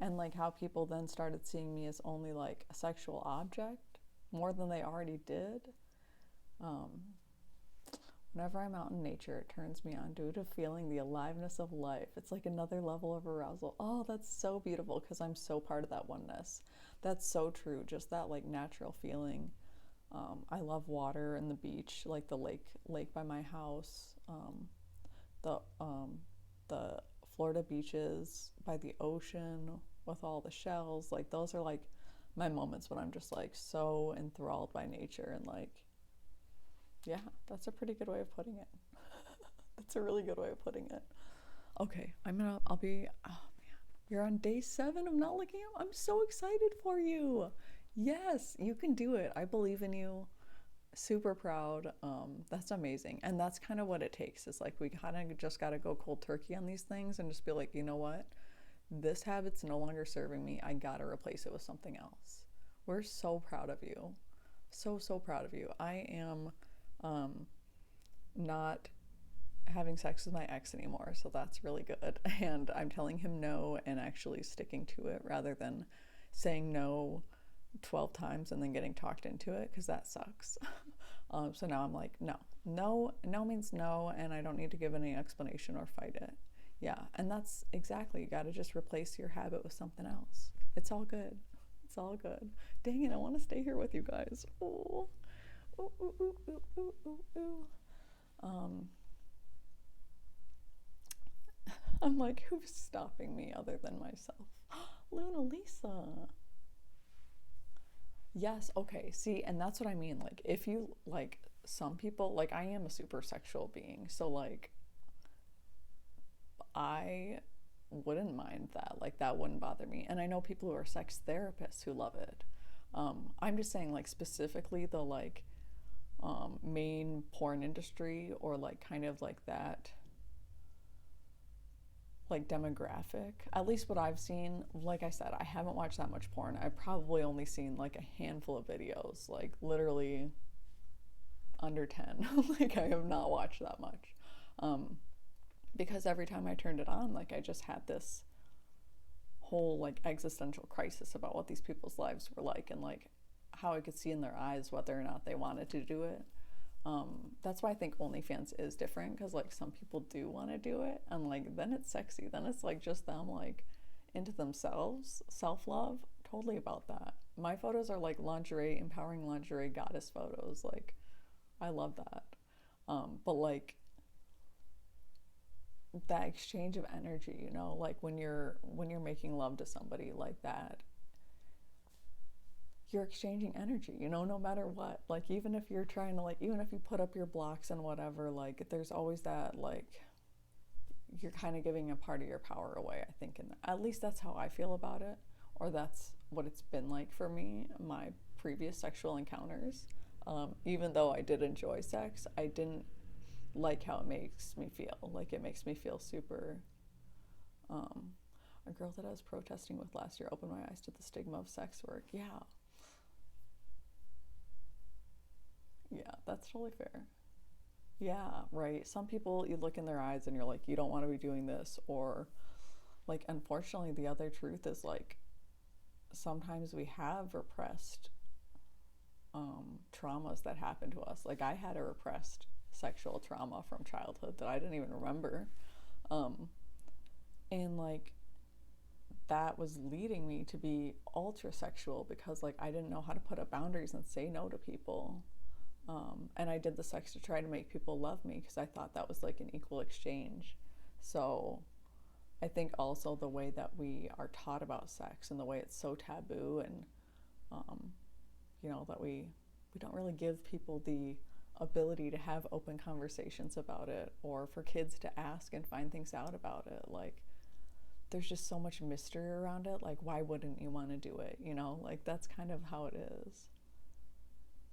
and like how people then started seeing me as only like a sexual object more than they already did. Whenever I'm out in nature, it turns me on due to feeling the aliveness of life. It's like another level of arousal. Oh, that's so beautiful because I'm so part of that oneness. That's so true. Just that like natural feeling. I love water and the beach, like the lake by my house, the Florida beaches by the ocean with all the shells. Like those are like my moments when I'm just like so enthralled by nature and like Yeah, that's a pretty good way of putting it. That's a really good way of putting it. Okay, I'll be, oh man, you're on day 7 of not looking up. I'm so excited for you. Yes, you can do it. I believe in you. Super proud. That's amazing. And that's kind of what it takes. Is like we kind of just got to go cold turkey on these things and just be like, you know what? This habit's no longer serving me. I got to replace it with something else. We're so proud of you. So, so proud of you. I am not having sex with my ex anymore, so that's really good. And I'm telling him no and actually sticking to it rather than saying no 12 times and then getting talked into it because that sucks. So now I'm like, no, no, no means no, and I don't need to give any explanation or fight it. Yeah, and that's exactly, you got to just replace your habit with something else. It's all good. It's all good. Dang it, I want to stay here with you guys. Ooh. Ooh, ooh, ooh, ooh, ooh, ooh, ooh. I'm like, who's stopping me other than myself? Luna Lisa. Yes, okay. See, and that's what I mean. Like, if you like some people, like I am a super sexual being, so like I wouldn't mind that. Like that wouldn't bother me. And I know people who are sex therapists who love it. I'm just saying like specifically the like main porn industry or like kind of like that like demographic, at least what I've seen. Like I said, I haven't watched that much porn. I've probably only seen like a handful of videos, like literally under 10. Like I have not watched that much, um, because every time I turned it on, like I just had this whole like existential crisis about what these people's lives were like and like how I could see in their eyes whether or not they wanted to do it. That's why I think OnlyFans is different because like some people do want to do it and like then it's sexy. Then it's like just them like into themselves, self love. Totally about that. My photos are like lingerie, empowering lingerie goddess photos. Like I love that. But like that exchange of energy, you know, like when you're making love to somebody like that, you're exchanging energy, you know, no matter what. Like even if you're trying to like even if you put up your blocks and whatever, like there's always that like you're kind of giving a part of your power away, I think. And at least that's how I feel about it, or that's what it's been like for me, my previous sexual encounters. Even though I did enjoy sex, I didn't like how it makes me feel. Like it makes me feel super. Um, a girl that I was protesting with last year opened my eyes to the stigma of sex work. Yeah, yeah, that's totally fair. Yeah, right. Some people, you look in their eyes and you're like, you don't want to be doing this. Or, like, unfortunately, the other truth is like, sometimes we have repressed traumas that happen to us. Like, I had a repressed sexual trauma from childhood that I didn't even remember. Um, and, like, that was leading me to be ultra sexual because, like, I didn't know how to put up boundaries and say no to people. And I did the sex to try to make people love me because I thought that was like an equal exchange. So I think also the way that we are taught about sex and the way it's so taboo and um, you know that we don't really give people the ability to have open conversations about it or for kids to ask and find things out about it. Like there's just so much mystery around it. Like why wouldn't you want to do it? You know, like that's kind of how it is.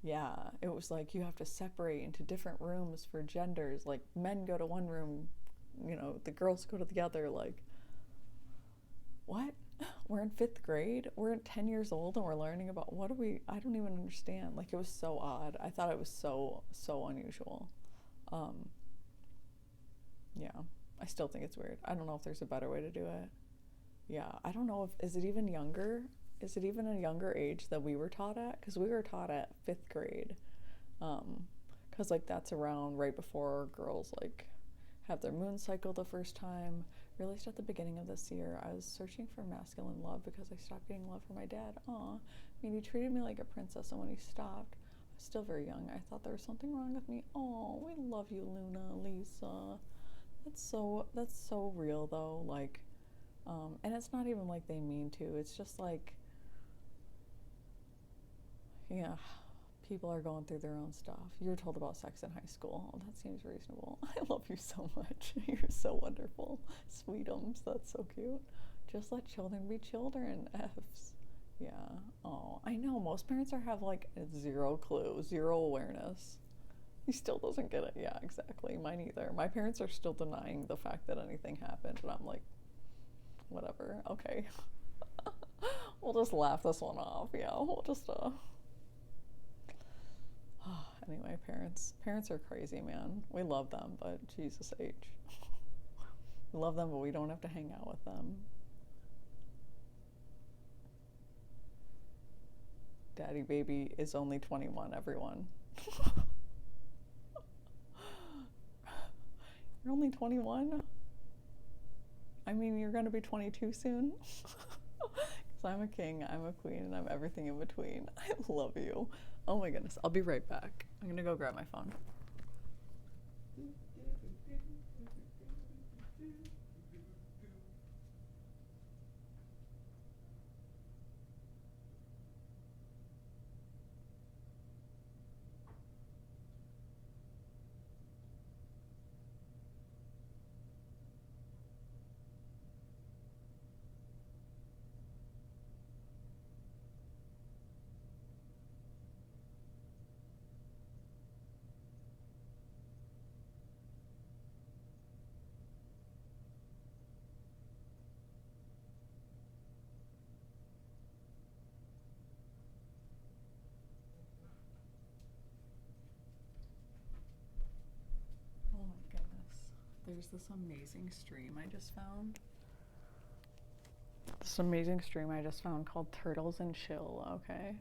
Yeah, it was like you have to separate into different rooms for genders. Like men go to one room, you know, the girls go to the other. Like, what? We're in 5th grade. We're 10 years old and we're learning about what do we, I don't even understand. Like, it was so odd. I thought it was so, so unusual. Um, yeah, I still think it's weird. I don't know if there's a better way to do it. Yeah, I don't know if, is it even younger? Is it even a younger age that we were taught at? Because we were taught at 5th grade. Um, because like that's around right before girls like have their moon cycle the first time. Released at the beginning of this year. I was searching for masculine love because I stopped getting love from my dad. Aw, I mean he treated me like a princess, and when he stopped, I was still very young. I thought there was something wrong with me. Oh, we love you, Luna, Lisa. That's so real though. Like, and it's not even like they mean to. It's just like, yeah, people are going through their own stuff. You were told about sex in high school. Oh, that seems reasonable. I love you so much. You're so wonderful. Sweetums, that's so cute. Just let children be children. F's. Yeah. Oh, I know. Most parents have like zero clue, zero awareness. He still doesn't get it. Yeah, exactly. Mine either. My parents are still denying the fact that anything happened, and I'm like, whatever. Okay. We'll just laugh this one off. Yeah, we'll just anyway, parents are crazy, man. We love them, but Jesus H. We love them, but we don't have to hang out with them. Daddy baby is only 21, everyone. You're only 21? I mean, you're gonna be 22 soon? Because I'm a king, I'm a queen, and I'm everything in between. I love you. Oh my goodness. I'll be right back. I'm gonna go grab my phone. Oh my goodness. There's this amazing stream I just found. Called Turtles and Chill, okay?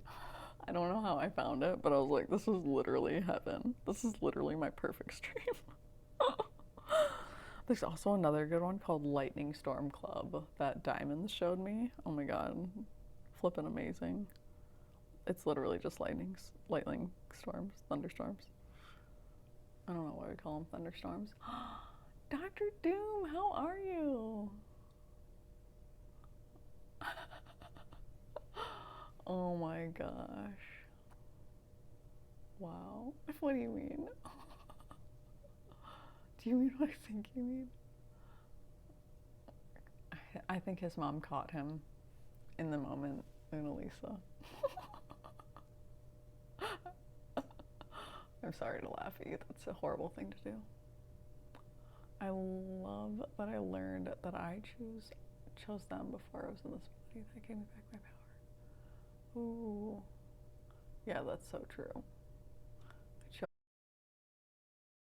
I don't know how I found it, but I was like, this is literally heaven. This is literally my perfect stream. There's also another good one called Lightning Storm Club that Diamonds showed me. Oh my god. Flippin' amazing. It's literally just lightning storms, thunderstorms. I don't know why we call them thunderstorms. Dr. Doom, how are you? Oh my gosh. Wow. What do you mean? Do you mean what I think you mean? I think his mom caught him in the moment, Una Lisa. I'm sorry to laugh at you. That's a horrible thing to do. I love that I learned that I chose them before I was in this body. That gave me back my power. Ooh. Yeah, that's so true.